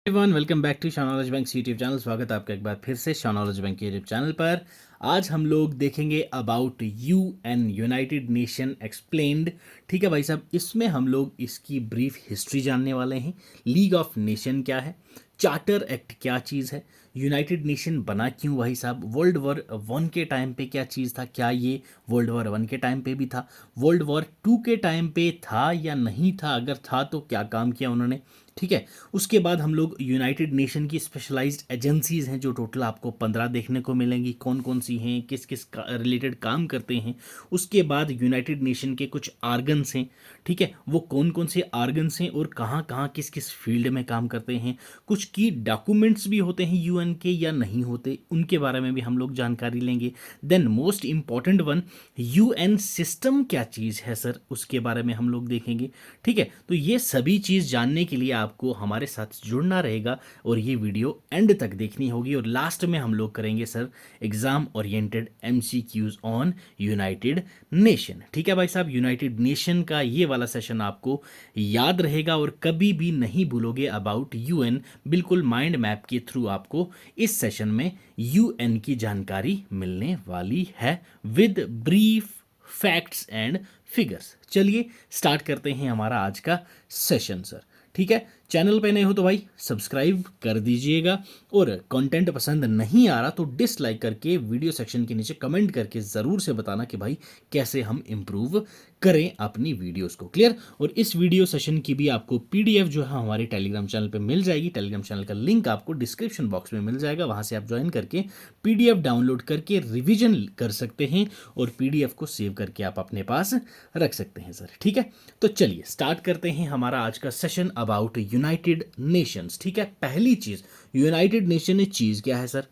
Everyone welcome back to शानॉलेज bank YouTube channel. स्वागत है आपका एक बार फिर से शानॉलेज बैंक यूट्यूब चैनल पर। आज हम लोग देखेंगे about UN, United nation explained. ठीक है भाई साहब, इसमें हम लोग इसकी ब्रीफ हिस्ट्री जानने वाले हैं। लीग ऑफ नेशन क्या है, चार्टर एक्ट क्या चीज़ है, यूनाइटेड नेशन बना क्यों भाई साहब, वर्ल्ड वॉर वन के टाइम पे क्या चीज़ था, क्या ये वर्ल्ड वॉर वन के टाइम पे भी था, वर्ल्ड वॉर टू के टाइम पे था या नहीं था, अगर था तो क्या काम किया उन्होंने। ठीक है, उसके बाद हम लोग यूनाइटेड नेशन की स्पेशलाइज्ड एजेंसीज हैं जो टोटल आपको 15 देखने को मिलेंगी, कौन कौन सी हैं, किस किस रिलेटेड काम करते हैं। उसके बाद यूनाइटेड नेशन के कुछ आर्गन्स हैं, ठीक है, वो कौन कौन से आर्गन्स हैं और कहाँ कहाँ किस किस फील्ड में काम करते हैं। कुछ की डॉक्यूमेंट्स भी होते हैं यूएन के या नहीं होते, उनके बारे में भी हम लोग जानकारी लेंगे। Then most important one, UN system क्या चीज़ है सर, उसके बारे में हम लोग देखेंगे। ठीक है, तो ये सभी चीज़ जानने के लिए आपको हमारे साथ जुड़ना रहेगा और ये वीडियो एंड तक देखनी होगी। और लास्ट में हम लोग करेंगे sir exam oriented MCQs on United Nation. ठीक है भाई साहब, यूनाइटेड नेशन का ये वाला सेशन आपको याद रहेगा और कभी भी नहीं भूलोगे अबाउट यूएन। बिल्कुल माइंड मैप के थ्रू आपको इस सेशन में यूएन की जानकारी मिलने वाली है with brief facts and figures. चलिए स्टार्ट करते हैं हमारा आज का सेशन सर। ठीक है, चैनल पे नए हो तो भाई सब्सक्राइब कर दीजिएगा और कंटेंट पसंद नहीं आ रहा तो डिसलाइक करके वीडियो सेक्शन के नीचे कमेंट करके ज़रूर से बताना कि भाई कैसे हम इम्प्रूव करें अपनी वीडियोस को। क्लियर, और इस वीडियो सेशन की भी आपको पीडीएफ जो है हमारे टेलीग्राम चैनल पे मिल जाएगी। टेलीग्राम चैनल का लिंक आपको डिस्क्रिप्शन बॉक्स में मिल जाएगा, वहाँ से आप ज्वाइन करके पीडीएफ डाउनलोड करके रिविजन कर सकते हैं और पीडीएफ को सेव करके आप अपने पास रख सकते हैं सर। ठीक है, तो चलिए स्टार्ट करते हैं हमारा आज का सेशन अबाउट यूनाइटेड नेशंस। ठीक है, पहली चीज़, यूनाइटेड नेशन चीज़ क्या है सर?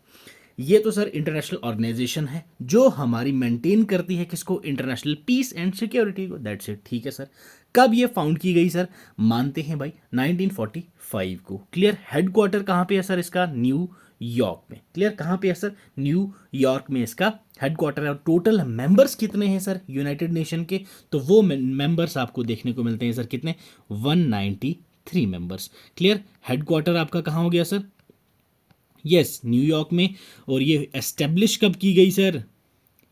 ये तो सर इंटरनेशनल ऑर्गेनाइजेशन है जो हमारी मेंटेन करती है किसको, इंटरनेशनल पीस एंड सिक्योरिटी को। That's it. ठीक है सर, कब ये फाउंड की गई सर? मानते हैं भाई 1945 को। क्लियर, हेडक्वार्टर कहाँ पे है सर इसका? न्यू यॉर्क में। क्लियर, कहाँ पे है सर? न्यू यॉर्क में इसका हेडक्वार्टर है। और टोटल मेंबर्स कितने हैं सर यूनाइटेड नेशन के? तो वो मेंबर्स आपको देखने को मिलते हैं सर, कितने? 193 मेंबर्स। क्लियर, हेडक्वार्टर आपका कहाँ हो गया सर? यस, न्यूयॉर्क में। और ये एस्टेब्लिश कब की गई सर?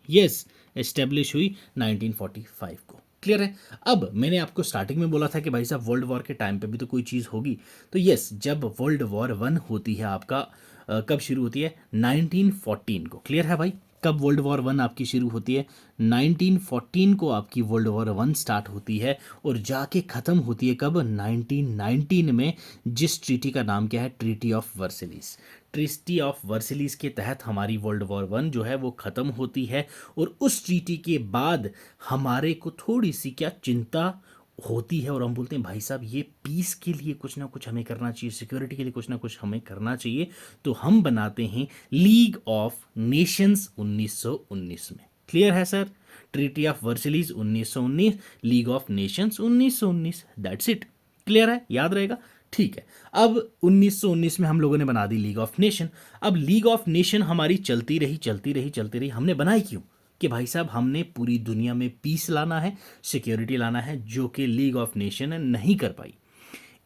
यस, एस्टेब्लिश हुई 1945 को। क्लियर है। अब मैंने आपको स्टार्टिंग में बोला था कि भाई साहब वर्ल्ड वॉर के टाइम पे भी तो कोई चीज़ होगी। तो यस, जब वर्ल्ड वॉर वन होती है आपका कब शुरू होती है? 1914 को। क्लियर है भाई, कब वर्ल्ड वॉर वन आपकी शुरू होती है? 1914 को आपकी वर्ल्ड वॉर वन स्टार्ट होती है और जाके ख़त्म होती है कब? 1919 में, जिस ट्रीटी का नाम क्या है? Treaty of Versailles. Treaty of Versailles के तहत हमारी वर्ल्ड वॉर वन जो है वो ख़त्म होती है। और उस ट्रीटी के बाद हमारे को थोड़ी सी क्या चिंता होती है और हम बोलते हैं भाई साहब ये पीस के लिए कुछ ना कुछ हमें करना चाहिए, सिक्योरिटी के लिए कुछ ना कुछ हमें करना चाहिए। तो हम बनाते हैं लीग ऑफ नेशंस 1919 में। क्लियर है sir, treaty of Versailles 1919, League of Nations 1919। That's it. Clear है, याद रहेगा। ठीक है, अब 1919 में हम लोगों ने बना दी लीग ऑफ नेशन। अब लीग ऑफ नेशन हमारी चलती रही चलती रही चलती रही। हमने बनाई क्यों? कि भाई साहब हमने पूरी दुनिया में पीस लाना है, सिक्योरिटी लाना है, जो कि लीग ऑफ नेशन नहीं कर पाई।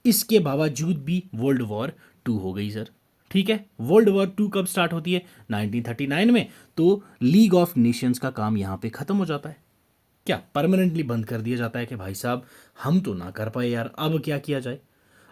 इसके बावजूद भी वर्ल्ड वॉर टू हो गई सर। ठीक है, वर्ल्ड वॉर टू कब स्टार्ट होती है? 1939 में। तो लीग ऑफ नेशंस का काम यहाँ पे ख़त्म हो जाता है। क्या परमानेंटली बंद कर दिया जाता है कि भाई साहब हम तो ना कर पाए यार, अब क्या किया जाए।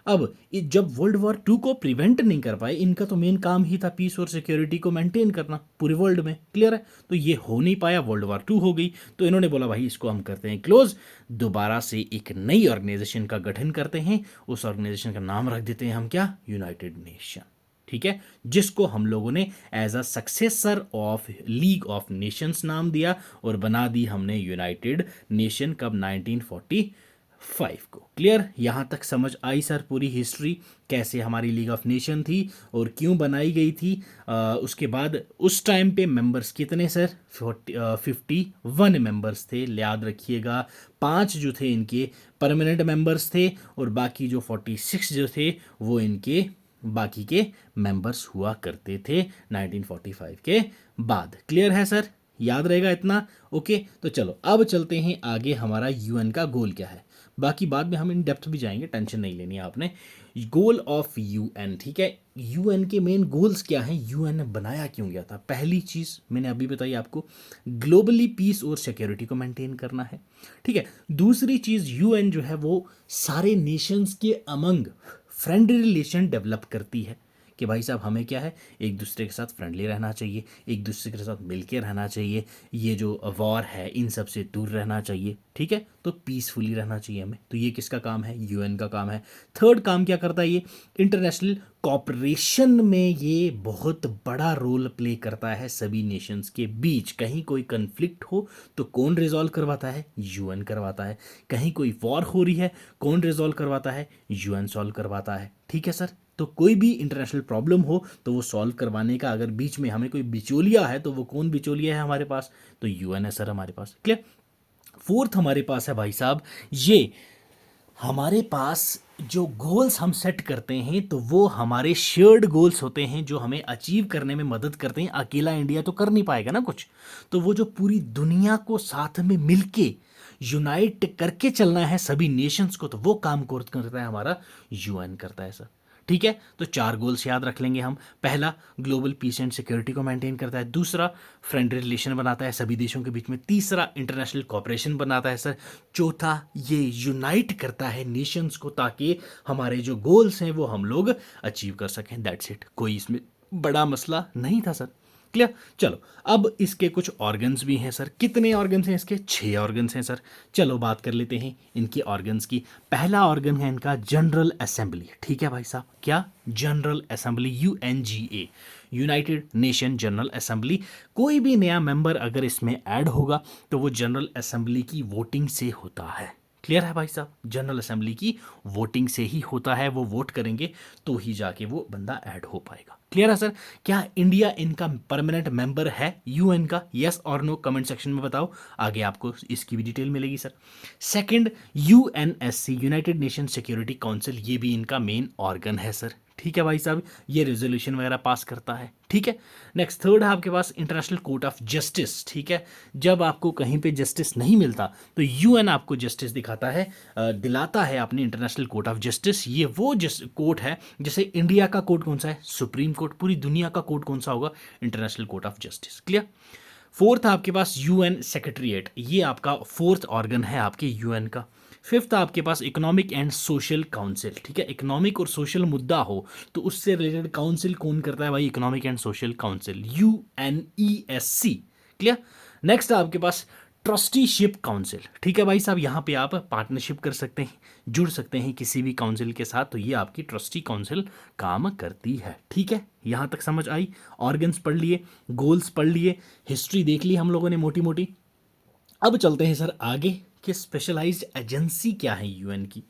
अब जब वर्ल्ड वॉर टू को प्रिवेंट नहीं कर पाए, इनका तो मेन काम ही था पीस और सिक्योरिटी को मेंटेन करना पूरे वर्ल्ड में। क्लियर है, तो ये हो नहीं पाया, वर्ल्ड वॉर टू हो गई। तो इन्होंने बोला भाई इसको हम करते हैं क्लोज, दोबारा से एक नई ऑर्गेनाइजेशन का गठन करते हैं। उस ऑर्गेनाइजेशन का नाम रख देते हैं हम क्या? United Nation. ठीक है, जिसको हम लोगों ने as a successor of League of Nations नाम दिया और बना दी हमने यूनाइटेड नेशन कब? 1945 को। क्लियर, यहाँ तक समझ आई सर पूरी हिस्ट्री, कैसे हमारी लीग ऑफ नेशन थी और क्यों बनाई गई थी। उसके बाद उस टाइम पे मेंबर्स कितने सर? 51 मेंबर्स थे, याद रखिएगा। 5 जो थे इनके परमानेंट मेंबर्स थे और बाकी जो 46 जो थे वो इनके बाकी के मेंबर्स हुआ करते थे 1945 के बाद। क्लियर है सर, याद रहेगा इतना? ओके, तो चलो अब चलते हैं आगे। हमारा यूएन का गोल क्या है? बाकी बाद में हम इन डेप्थ भी जाएंगे, टेंशन नहीं लेनी है आपने। गोल ऑफ यूएन, ठीक है, यूएन के मेन गोल्स क्या हैं, यूएन ने बनाया क्यों गया था। पहली चीज़ मैंने अभी बताई आपको, ग्लोबली पीस और सिक्योरिटी को मेंटेन करना है, ठीक है। दूसरी चीज़, यूएन जो है वो सारे नेशंस के अमंग फ्रेंडली रिलेशन डेवलप करती है कि भाई साहब हमें क्या है, एक दूसरे के साथ फ्रेंडली रहना चाहिए, एक दूसरे के साथ मिलके रहना चाहिए, ये जो वॉर है इन सब से दूर रहना चाहिए, ठीक है, तो पीसफुली रहना चाहिए हमें। तो ये किसका काम है, यूएन का काम है। थर्ड काम क्या करता है ये, इंटरनेशनल कॉपरेशन में ये बहुत बड़ा रोल प्ले करता है सभी नेशंस के बीच। कहीं कोई कन्फ्लिक्ट हो तो कौन रिजॉल्व करवाता है, यूएन करवाता है। कहीं कोई वॉर हो रही है, कौन रिजॉल्व करवाता है, यूएन सॉल्व करवाता है, ठीक है सर। तो कोई भी इंटरनेशनल प्रॉब्लम हो तो वो सॉल्व करवाने का, अगर बीच में हमें कोई बिचौलिया है तो वो कौन बिचौलिया है हमारे पास, तो यूएन है सर हमारे पास, क्लियर। फोर्थ हमारे पास है भाई साहब, ये हमारे पास जो गोल्स हम सेट करते हैं तो वो हमारे शेयर्ड गोल्स होते हैं जो हमें अचीव करने में मदद करते हैं। अकेला इंडिया तो कर नहीं पाएगा ना कुछ, तो वो जो पूरी दुनिया को साथ में मिलके यूनाइट करके चलना है सभी नेशंस को, तो वो काम करता है हमारा यूएन करता है सर, ठीक है। तो 4 गोल्स याद रख लेंगे हम। पहला, ग्लोबल पीस एंड सिक्योरिटी को मेंटेन करता है। दूसरा, फ्रेंडली रिलेशन बनाता है सभी देशों के बीच में। तीसरा, इंटरनेशनल कॉपरेशन बनाता है सर। चौथा, ये यूनाइट करता है नेशंस को ताकि हमारे जो गोल्स हैं वो हम लोग अचीव कर सकें। दैट्स इट, कोई इसमें बड़ा मसला नहीं था सर, क्लियर। चलो अब इसके कुछ ऑर्गन्स भी हैं सर। कितने ऑर्गन्स हैं इसके, 6 ऑर्गन्स हैं सर। चलो बात कर लेते हैं इनके ऑर्गन्स की। पहला ऑर्गन है इनका जनरल असेंबली, ठीक है भाई साहब, क्या, general assembly, UNGA, United nation general assembly. कोई भी नया मेंबर अगर इसमें ऐड होगा तो वो जनरल असेंबली की वोटिंग से होता है, क्लियर है भाई साहब। जनरल असेंबली की वोटिंग से ही होता है, वो वोट करेंगे तो ही जाके वो बंदा ऐड हो पाएगा, क्लियर है सर। क्या इंडिया इनका परमानेंट मेंबर है यूएन का, यस और नो, कमेंट सेक्शन में बताओ, आगे आपको इसकी भी डिटेल मिलेगी sir. Second, UNSC, United nation security council, ये भी इनका मेन ऑर्गन है सर, ठीक है भाई साहब, ये रेजोल्यूशन वगैरह पास करता है, ठीक है। नेक्स्ट, थर्ड है आपके पास इंटरनेशनल कोर्ट ऑफ जस्टिस, ठीक है। जब आपको कहीं पे जस्टिस नहीं मिलता तो यूएन आपको जस्टिस दिखाता है, दिलाता है अपने इंटरनेशनल कोर्ट ऑफ जस्टिस। ये वो कोर्ट है, जैसे इंडिया का कोर्ट कौन सा है, सुप्रीम कोर्ट, पूरी दुनिया का कोर्ट कौन सा होगा, international court of justice, clear. Fourth आपके पास यूएन सेक्रेटरीट, ये आपका फोर्थ ऑर्गन है आपके यूएन का। फिफ्थ आपके पास इकोनॉमिक एंड सोशल काउंसिल, ठीक है। इकोनॉमिक और सोशल मुद्दा हो तो उससे रिलेटेड काउंसिल कौन करता है भाई, economic and social council, UNESC, clear. Next आपके पास ट्रस्टीशिप काउंसिल, ठीक है भाई साहब, यहाँ पे आप पार्टनरशिप कर सकते हैं, जुड़ सकते हैं किसी भी काउंसिल के साथ, तो ये आपकी ट्रस्टी काउंसिल काम करती है, ठीक है। यहाँ तक समझ आई, ऑर्गन्स पढ़ लिए, गोल्स पढ़ लिए, हिस्ट्री देख ली हम लोगों ने मोटी मोटी। अब चलते हैं सर आगे कि स्पेशलाइज्ड एजेंसी क्या है यूएन की।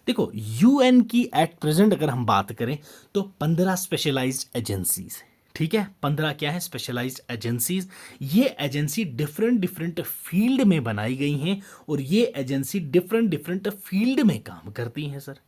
देखो यूएन की एट प्रेजेंट अगर हम बात करें तो 15 स्पेशलाइज्ड एजेंसीज है, ठीक है। 15 क्या है, स्पेशलाइज्ड एजेंसीज। ये एजेंसी डिफरेंट डिफरेंट फील्ड में बनाई गई हैं और ये एजेंसी डिफरेंट डिफरेंट फील्ड में काम करती हैं सर,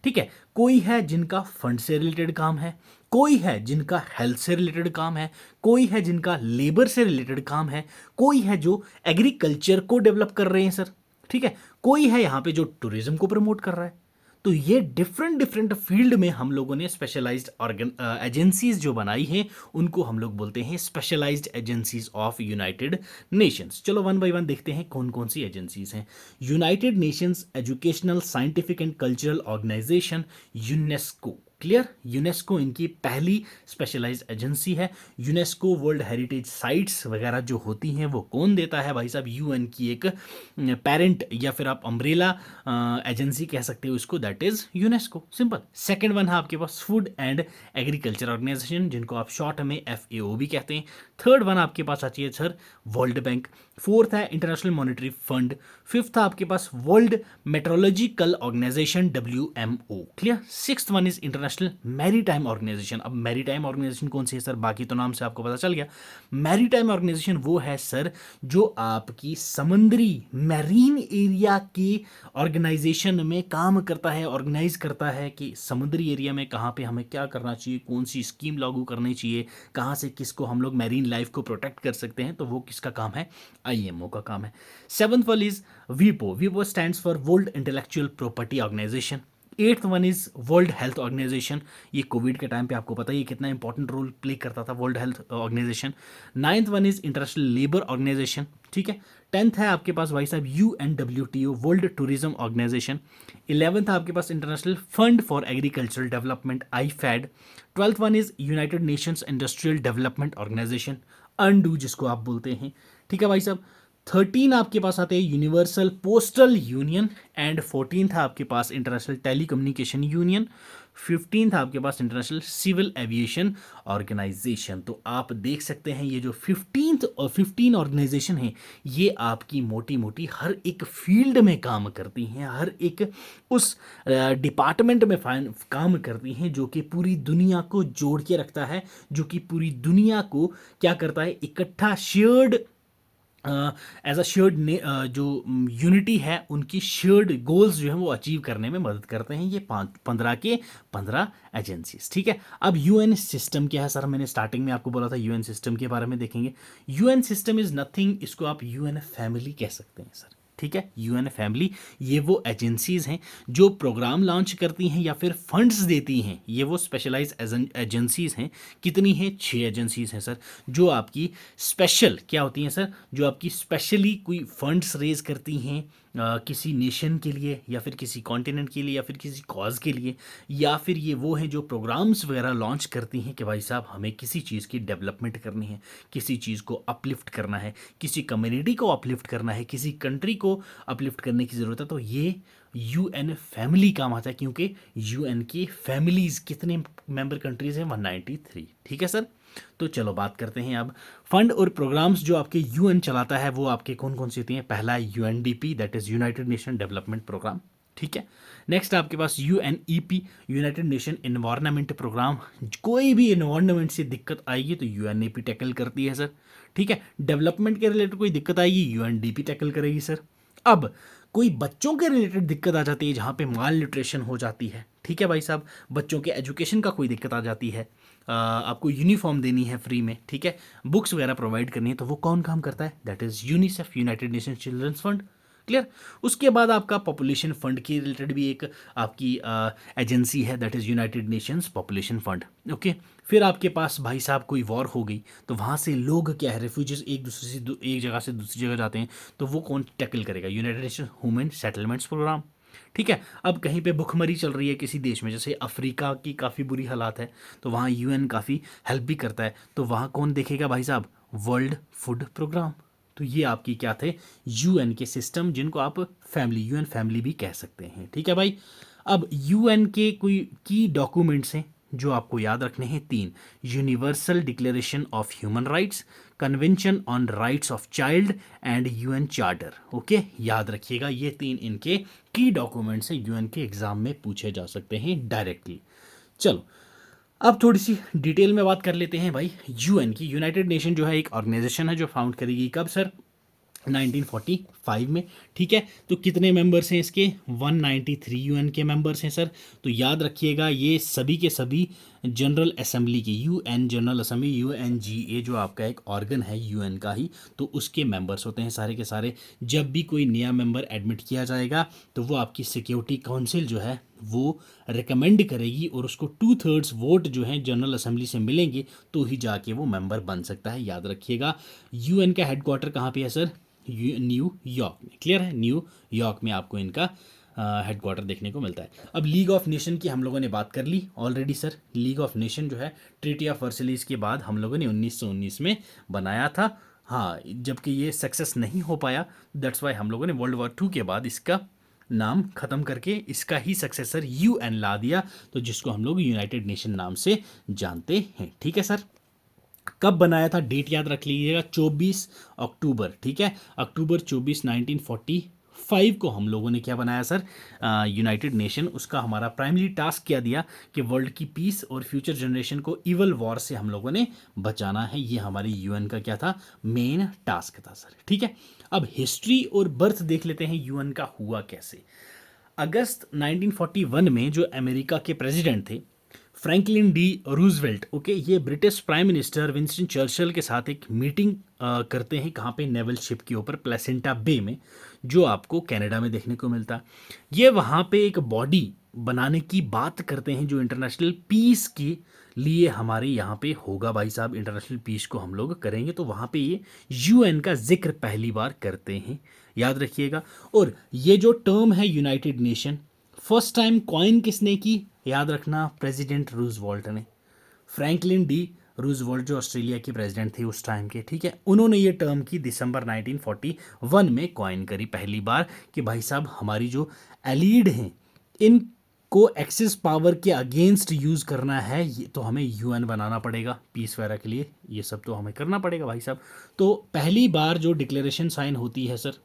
ठीक है। कोई है जिनका फंड से रिलेटेड काम है, कोई है जिनका हेल्थ से रिलेटेड काम है, कोई है जिनका लेबर से रिलेटेड काम है, कोई है जो एग्रीकल्चर को डेवलप कर रहे हैं सर, ठीक है, कोई है यहाँ पे जो टूरिज्म को प्रमोट कर रहा है। तो ये डिफरेंट डिफरेंट फील्ड में हम लोगों ने स्पेशलाइज्ड ऑर्गन एजेंसीज जो बनाई हैं उनको हम लोग बोलते हैं specialized agencies of United Nations. चलो वन बाय वन देखते हैं कौन कौन सी एजेंसीज हैं। United Nations Educational Scientific and Cultural Organization, UNESCO, clear. UNESCO इनकी पहली स्पेशलाइज्ड एजेंसी है। यूनेस्को वर्ल्ड हेरिटेज साइट्स वगैरह जो होती हैं वो कौन देता है भाई साहब, यूएन की एक पेरेंट या फिर आप अम्ब्रेला एजेंसी कह सकते हो इसको, that is UNESCO, simple. Second one है आपके पास फूड एंड एग्रीकल्चर ऑर्गेनाइजेशन, जिनको आप शॉर्ट में एफएओ भी कहते हैं। थर्ड वन आपके पास आती है सर वर्ल्ड बैंक। फोर्थ है इंटरनेशनल मॉनेटरी फंड। फिफ्थ आपके पास World Meteorological Organization, WMO, clear. Sixth one is international international maritime organization. अब मैरीटाइम ऑर्गेनाइजेशन कौन सी है सर, बाकी तो नाम से आपको पता चल गया। मैरीटाइम ऑर्गेनाइजेशन वो है सर जो आपकी समुद्री मैरीन एरिया की ऑर्गेनाइजेशन में काम करता है, ऑर्गेनाइज करता है कि समुद्री एरिया में कहाँ पे हमें क्या करना चाहिए, कौन सी स्कीम लागू करनी चाहिए, कहाँ से किसको हम लोग मैरीन लाइफ को प्रोटेक्ट कर सकते हैं, तो वो किसका काम है, आईएमओ का काम है। सेवंथ वन इज वीपो। वीपो stands for world intellectual property organisation. Eighth one is world Health organisation. ये कोविड के टाइम पे आपको पता ही है कितना इंपॉर्टेंट रोल प्ले करता था World Health Organization. Ninth one is International Labour Organization, ठीक है। टेंथ है आपके पास भाई साहब UNWTO World Tourism Organization. Eleventh है आपके पास International Fund for Agricultural Development IFAD। Twelfth one is United Nations Industrial Development Organization, UNDO जिसको आप बोलते हैं, ठीक है भाई साहब। 13 आपके पास आते हैं यूनिवर्सल पोस्टल यूनियन एंड 14 था आपके पास इंटरनेशनल टेलीकम्युनिकेशन यूनियन। 15 था आपके पास इंटरनेशनल सिविल एविएशन ऑर्गेनाइजेशन। तो आप देख सकते हैं ये जो 15 ऑर्गेनाइजेशन हैं ये आपकी मोटी मोटी हर एक फील्ड में काम करती हैं, हर एक उस डिपार्टमेंट में काम करती हैं जो कि पूरी दुनिया को जोड़ के रखता है, जो कि पूरी दुनिया को क्या करता है, इकट्ठा शेयर्ड एज अ शेयर्ड जो यूनिटी है उनकी शेयर्ड गोल्स जो है वो अचीव करने में मदद करते हैं ये 15 एजेंसीज, ठीक है। अब यूएन सिस्टम क्या है सर, मैंने स्टार्टिंग में आपको बोला था यूएन सिस्टम के बारे में देखेंगे। यूएन सिस्टम इज नथिंग, इसको आप यूएन फैमिली कह सकते हैं सर, ठीक है। यूएन फैमिली ये वो एजेंसीज हैं जो प्रोग्राम लॉन्च करती हैं या फिर फंड्स देती हैं, ये वो स्पेशलाइज एजेंसीज हैं। कितनी हैं, 6 एजेंसीज हैं सर जो आपकी स्पेशल क्या होती हैं सर, जो आपकी स्पेशली कोई फंड्स रेज करती हैं किसी नेशन के लिए या फिर किसी कॉन्टिनेंट के लिए या फिर किसी कॉज के लिए, या फिर ये वो हैं जो प्रोग्राम्स वगैरह लॉन्च करती हैं कि भाई साहब हमें किसी चीज़ की डेवलपमेंट करनी है, किसी चीज़ को अपलिफ्ट करना है, किसी कम्युनिटी को अपलिफ्ट करना है, किसी कंट्री को अपलिफ्ट करने की ज़रूरत है, तो ये यूएन फैमिली काम आता है। क्योंकि यूएन की फैमिलीज़ कितने मेंबर कंट्रीज़ हैं, 193, ठीक है सर। तो चलो बात करते हैं अब फंड और प्रोग्राम्स जो आपके यूएन चलाता है वो आपके कौन कौन से होती हैं। पहला UNDP that is United Nation Development Programme, ठीक है। नेक्स्ट आपके पास UNEP United Nation Environment Programme. कोई भी एनवायरनमेंट से दिक्कत आएगी तो UNEP टैकल करती है सर, ठीक है। डेवलपमेंट के रिलेटेड कोई दिक्कत आएगी UNDP टैकल करेगी सर। अब कोई बच्चों के रिलेटेड दिक्कत आ जाती है जहाँ पे माल न्यूट्रिशन हो जाती है, ठीक है भाई साहब, बच्चों के एजुकेशन का कोई दिक्कत आ जाती है, आपको यूनिफॉर्म देनी है फ्री में, ठीक है, बुक्स वगैरह प्रोवाइड करनी है, तो वो कौन काम करता है, that is UNICEF United Nation Children's Fund, clear. उसके बाद आपका पॉपुलेशन फंड के रिलेटेड भी एक आपकी एजेंसी है that is United Nations population fund, okay. फिर आपके पास भाई साहब कोई वॉर हो गई तो वहाँ से लोग क्या है रेफ्यूजीज एक दूसरे से एक जगह से दूसरी जगह जाते हैं, तो वो कौन टैकल करेगा, United Nation Human Settlements Programme, ठीक है। अब कहीं पे भुखमरी चल रही है किसी देश में, जैसे अफ्रीका की काफ़ी बुरी हालात है, तो वहाँ यूएन काफ़ी हेल्प भी करता है, तो वहाँ कौन देखेगा भाई साहब, वर्ल्ड फूड प्रोग्राम। तो ये आपकी क्या थे, यूएन के सिस्टम जिनको आप फैमिली यूएन फैमिली भी कह सकते हैं, ठीक है भाई। अब यूएन के कोई की डॉक्यूमेंट्स हैं जो आपको याद रखने हैं, 3, universal declaration of human rights, convention on rights of child and UN charter, okay. याद रखिएगा ये 3 इनके की डॉक्यूमेंट्स हैं, यूएन के एग्जाम में पूछे जा सकते हैं डायरेक्टली। चलो अब थोड़ी सी डिटेल में बात कर लेते हैं भाई। यूएन की यूनाइटेड नेशन जो है एक ऑर्गेनाइजेशन है जो फाउंड करेगी कब सर, 1945 में, ठीक है। तो कितने मेंबर्स हैं इसके, 193 यूएन के मेंबर्स हैं सर। तो याद रखिएगा ये सभी के सभी जनरल असेंबली की, यूएन जनरल असेंबली UNGA जो आपका एक ऑर्गन है यूएन का ही, तो उसके मेंबर्स होते हैं सारे के सारे। जब भी कोई नया मेंबर एडमिट किया जाएगा तो वो आपकी सिक्योरिटी काउंसिल जो है वो रिकमेंड करेगी और उसको 2/3 वोट जो है जनरल असेंबली से मिलेंगे तो ही जाके वो मेंबर बन सकता है। याद रखिएगा यूएन का हेडक्वार्टर कहाँ पे है सर, न्यूयॉर्क में, क्लियर है, न्यूयॉर्क में आपको इनका हेडक्वार्टर देखने को मिलता है। अब लीग ऑफ नेशन की हम लोगों ने बात कर ली already sir. League of Nation जो है ट्रीटी ऑफ वर्सलीज के बाद हम लोगों ने 1919 में बनाया था, हाँ, जबकि ये सक्सेस नहीं हो पाया, दैट्स वाई हम लोगों ने वर्ल्ड वॉर 2 के बाद इसका नाम खत्म करके इसका ही सक्सेसर यूएन ला दिया, तो जिसको हम लोग यूनाइटेड नेशन नाम से जानते हैं, ठीक है सर। कब बनाया था, डेट याद रख लीजिएगा, 24 अक्टूबर, ठीक है, अक्टूबर 24, 1945 5 को हम लोगों ने क्या बनाया सर, यूनाइटेड नेशन, उसका हमारा प्राइमरी टास्क क्या दिया कि वर्ल्ड की पीस और फ्यूचर जनरेशन को इवल वॉर से हम लोगों ने बचाना है। ये हमारी यूएन का क्या था, मेन टास्क था सर। ठीक है, अब हिस्ट्री और बर्थ देख लेते हैं यूएन का हुआ कैसे। अगस्त 1941 में जो अमेरिका के प्रेसिडेंट थे फ्रैंकलिन डी रूजवेल्ट, ओके, ये British prime minister Winston Churchill के साथ एक मीटिंग करते हैं, कहाँ पे, नेवल शिप के ऊपर प्लेसेंटा बे में, जो आपको कनाडा में देखने को मिलता है। ये वहाँ पे एक बॉडी बनाने की बात करते हैं जो इंटरनेशनल पीस के लिए हमारे यहाँ पे होगा भाई साहब, इंटरनेशनल पीस को हम लोग करेंगे, तो वहाँ पे ये यूएन का जिक्र पहली बार करते हैं, याद रखिएगा। और ये जो टर्म है United nation, first time coin किसने की, याद रखना, प्रेसिडेंट रूजवेल्ट ने, फ्रैंकलिन डी रूजवेल्ट जो ऑस्ट्रेलिया के प्रेसिडेंट थे उस टाइम के, ठीक है, उन्होंने ये टर्म की दिसंबर 1941 में कॉइन करी पहली बार कि भाई साहब हमारी जो एलीड हैं इनको एक्सेस पावर के अगेंस्ट यूज़ करना है, ये तो हमें यूएन बनाना पड़ेगा पीस वगैरह के लिए, ये सब तो हमें करना पड़ेगा भाई साहब। तो पहली बार जो डिक्लेरेशन साइन होती है सर,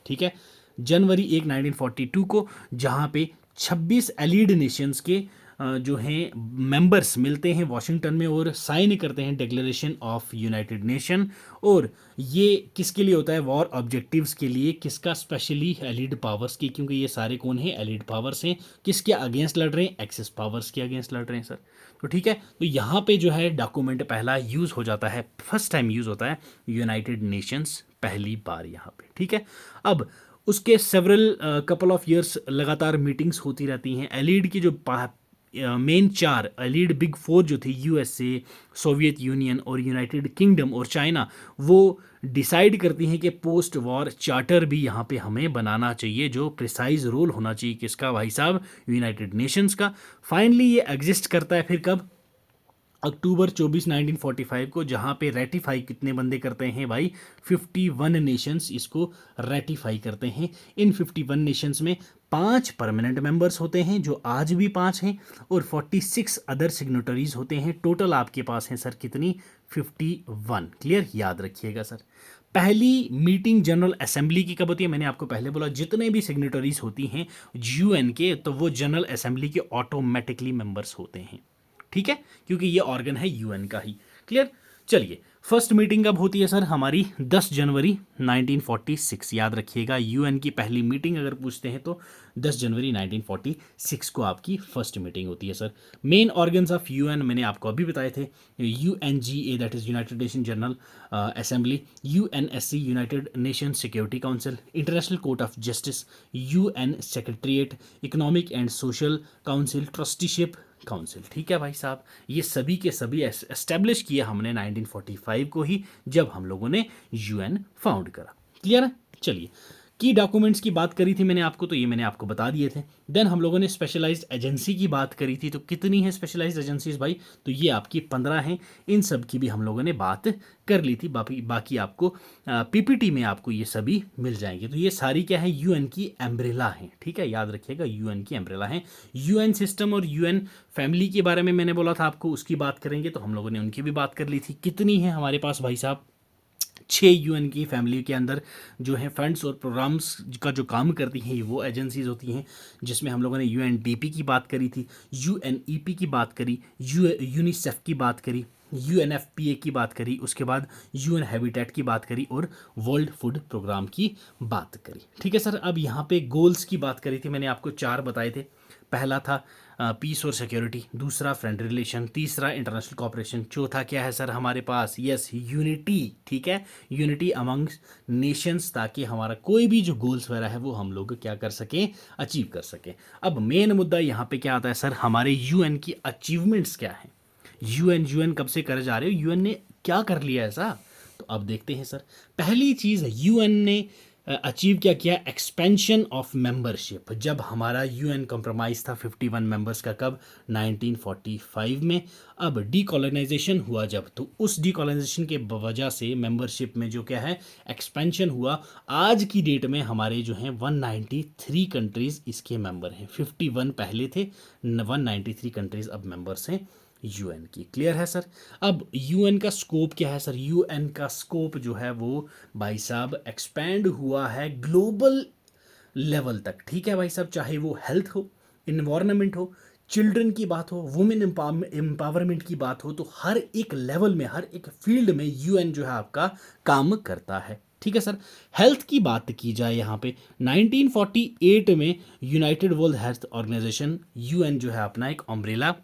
ठीक है, जनवरी 1 1942 को, जहाँ पे 26 एलीड नेशंस के जो हैं मेंबर्स मिलते हैं वॉशिंगटन में और साइन करते हैं डिक्लेरेशन ऑफ यूनाइटेड नेशन। और ये किसके लिए होता है, वॉर ऑब्जेक्टिव्स के लिए, किसका, स्पेशली एलीड पावर्स की, क्योंकि ये सारे कौन हैं, एलीड पावर्स हैं, किसके अगेंस्ट लड़ रहे हैं, एक्सेस पावर्स के अगेंस्ट लड़ रहे हैं सर। तो ठीक है, तो यहाँ पे जो है डॉक्यूमेंट पहला यूज़ हो जाता है, फर्स्ट टाइम यूज़ होता है यूनाइटेड नेशंस पहली बार यहाँ पे। ठीक है, अब उसके सेवरल कपल ऑफ ईयर्स लगातार मीटिंग्स होती रहती हैं। एलीड की जो मेन 4 एलीड बिग 4 जो थी, यूएसए, सोवियत यूनियन और यूनाइटेड किंगडम और चाइना, वो डिसाइड करती हैं कि पोस्ट वॉर चार्टर भी यहाँ पे हमें बनाना चाहिए, जो प्रिसाइज रोल होना चाहिए किसका भाई साहब, यूनाइटेड नेशंस का। फाइनली ये एग्जिस्ट करता है फिर कब, अक्टूबर 24 1945 को, जहाँ पे रेटिफाई कितने बंदे करते हैं भाई, 51 नेशंस इसको रेटिफाई करते हैं। इन 51 नेशंस में 5 परमानेंट मेंबर्स होते हैं जो आज भी 5 हैं, और 46 अदर सिग्नेटरीज होते हैं। टोटल आपके पास हैं सर कितनी, 51। क्लियर, याद रखिएगा सर। पहली मीटिंग जनरल असेंबली की कब होती है, मैंने आपको पहले बोला जितने भी सिग्नेटरीज होती हैं यूएन के, तो वो जनरल असेंबली के ऑटोमेटिकली मेंबर्स होते हैं। ठीक है, क्योंकि ये ऑर्गन है यूएन का ही। क्लियर, चलिए, फर्स्ट मीटिंग कब होती है सर, हमारी 10 जनवरी 1946, याद रखिएगा। यूएन की पहली मीटिंग अगर पूछते हैं तो 10 जनवरी 1946 को आपकी फर्स्ट मीटिंग होती है sir. Main organs of UN मैंने आपको अभी बताए थे, UNGA that is United nation general assembly, UNSC United nation security council, international court of justice, UN secretariat, economic and social council, trusteeship council. ठीक है भाई साहब, ये सभी के सभी एस्टेब्लिश किया हमने 1945 को ही, जब हम लोगों ने यूएन फाउंड करा। क्लियर है, चलिए, की डॉक्यूमेंट्स की बात करी थी मैंने आपको, तो ये मैंने आपको बता दिए थे। देन हम लोगों ने स्पेशलाइज्ड एजेंसी की बात करी थी, तो कितनी है स्पेशलाइज्ड एजेंसीज भाई, तो ये आपकी 15 हैं। इन सब की भी हम लोगों ने बात कर ली थी, बाकी आपको पीपीटी में आपको ये सभी मिल जाएंगे। तो ये सारी क्या है, यूएन की एम्ब्रेला है। ठीक है, याद रखिएगा, यूएन की एम्ब्रेला है। यूएन सिस्टम और यूएन फैमिली के बारे में मैंने बोला था आपको, उसकी बात करेंगे, तो हम लोगों ने उनकी भी बात कर ली थी। कितनी है हमारे पास भाई साहब, 6 यूएन की फैमिली के अंदर जो है फंड्स और प्रोग्राम्स का जो काम करती हैं वो एजेंसीज होती हैं, जिसमें हम लोगों ने यूएनडीपी की बात करी थी, यूएनईपी की बात करी, यूनिसेफ की बात करी, यूएनएफपीए की बात करी, उसके बाद यूएन हैबिटेट की बात करी और वर्ल्ड फूड प्रोग्राम की बात करी। ठीक है सर, अब यहाँ पे गोल्स की बात करी थी, मैंने आपको 4 बताए थे। पहला था पीस और सिक्योरिटी, दूसरा फ्रेंड रिलेशन, तीसरा इंटरनेशनल कॉपरेशन, चौथा क्या है सर हमारे पास, यस, यूनिटी। ठीक है, यूनिटी अमंग्स नेशंस, ताकि हमारा कोई भी जो गोल्स वगैरह है वो हम लोग क्या कर सकें, अचीव कर सकें। अब मेन मुद्दा यहाँ पे क्या आता है सर, हमारे यूएन की अचीवमेंट्स क्या हैं। यूएन कब से करे जा रहे हो, यूएन ने क्या कर लिया ऐसा, तो अब देखते हैं सर। पहली चीज़, यूएन ने अचीव क्या किया, एक्सपेंशन ऑफ मेंबरशिप। जब हमारा यूएन कॉम्प्रोमाइज़ था 51 मेंबर्स का, कब, 1945 में। अब डीकोलोनाइजेशन हुआ जब, तो उस डीकोलोनाइजेशन के वजह से मेंबरशिप में जो क्या है, एक्सपेंशन हुआ। आज की डेट में हमारे जो हैं 193 कंट्रीज़ इसके मेंबर हैं। 51 पहले थे, 193 कंट्रीज़ अब मेंबर्स हैं यूएन की। क्लियर है सर। अब यूएन का स्कोप क्या है सर, यूएन का स्कोप जो है वो भाई साहब एक्सपैंड हुआ है ग्लोबल लेवल तक, ठीक है भाई साहब, चाहे वो हेल्थ हो, इन्वायरमेंट हो, चिल्ड्रन की बात हो, वुमेन एम्पावरमेंट की बात हो, तो हर एक लेवल में, हर एक फील्ड में यूएन जो है आपका काम करता है, ठीक है सर। हेल्थ की बात की जाए यहाँ पे 1948 में United World Health Organization UN जो है अपना एक अम्ब्रेला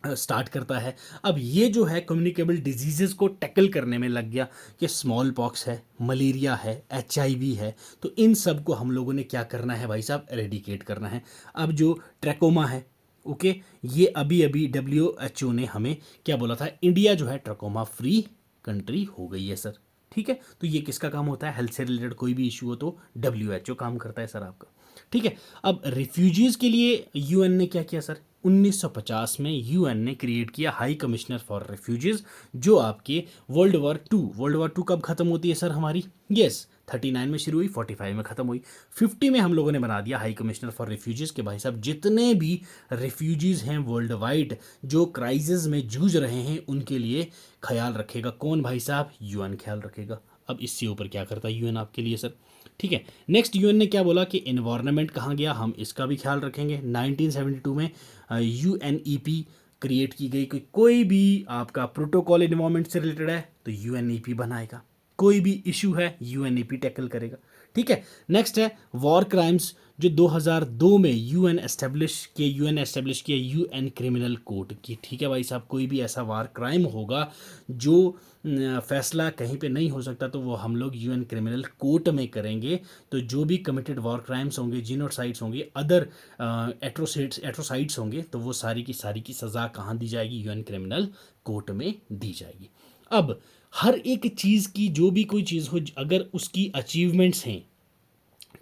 स्टार्ट करता है। अब ये जो है कम्युनिकेबल डिजीज़ेस को टैकल करने में लग गया कि स्मॉल पॉक्स है, मलेरिया है, एचआईवी है, तो इन सब को हम लोगों ने क्या करना है भाई साहब, एरेडिकेट करना है। अब जो ट्रैकोमा है, ओके, ये अभी अभी WHO ने हमें क्या बोला था, इंडिया जो है ट्रकोमा फ्री कंट्री हो गई है सर, ठीक है। तो ये किसका काम होता है, हेल्थ से रिलेटेड कोई भी इशू हो तो WHO काम करता है सर आपका, ठीक है। अब रिफ्यूजीज के लिए यूएन ने क्या किया सर, 1950 में यूएन ने क्रिएट किया हाई कमिश्नर फॉर रिफ्यूजीज, जो आपके वर्ल्ड वॉर टू कब खत्म होती है सर हमारी, यस 39 में शुरू हुई, 45 में ख़त्म हुई, 50 में हम लोगों ने बना दिया हाई कमिश्नर फॉर रिफ्यूजीज़ के भाई साहब जितने भी रिफ्यूजीज़ हैं वर्ल्ड वाइड जो क्राइसिस में जूझ रहे हैं उनके लिए ख्याल रखेगा कौन भाई साहब, यूएन ख्याल रखेगा। अब इससे ऊपर क्या करता है यूएन आपके लिए सर, ठीक है। नेक्स्ट यूएन ने क्या बोला कि एनवायरनमेंट कहाँ गया, हम इसका भी ख्याल रखेंगे। 1972 में यूएनईपी क्रिएट की गई, कोई भी आपका प्रोटोकॉल एनवायरनमेंट से रिलेटेड है तो यूएनईपी बनाएगा, कोई भी इशू है यूएनईपी टैकल करेगा, ठीक है। नेक्स्ट है वॉर क्राइम्स, जो 2002 में यूएन एस्टेब्लिश किया यूएन क्रिमिनल कोर्ट की, ठीक है भाई साहब, कोई भी ऐसा वार क्राइम होगा जो फैसला कहीं पे नहीं हो सकता तो वो हम लोग यूएन क्रिमिनल कोर्ट में करेंगे। तो जो भी कमिटेड वॉर क्राइम्स होंगे, जीनोसाइड्स होंगे, अदर एट्रोसाइड्स होंगे, तो वो सारी की सज़ा कहाँ दी जाएगी, यूएन क्रिमिनल कोर्ट में दी जाएगी। अब हर एक चीज़ की, जो भी कोई चीज़ हो, अगर उसकी अचीवमेंट्स हैं,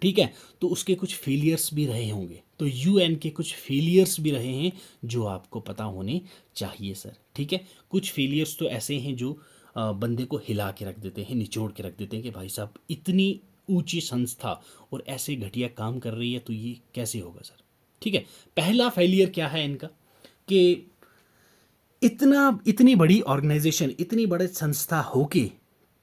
ठीक है, तो उसके कुछ फेलियर्स भी रहे होंगे, तो यूएन के कुछ फेलियर्स भी रहे हैं जो आपको पता होने चाहिए सर, ठीक है। कुछ फेलियर्स तो ऐसे हैं जो बंदे को हिला के रख देते हैं, निचोड़ के रख देते हैं कि भाई साहब इतनी ऊंची संस्था और ऐसे घटिया काम कर रही है तो ये कैसे होगा सर, ठीक है। पहला फेलियर क्या है इनका कि इतनी बड़ी ऑर्गेनाइजेशन, इतनी बड़ी संस्था होके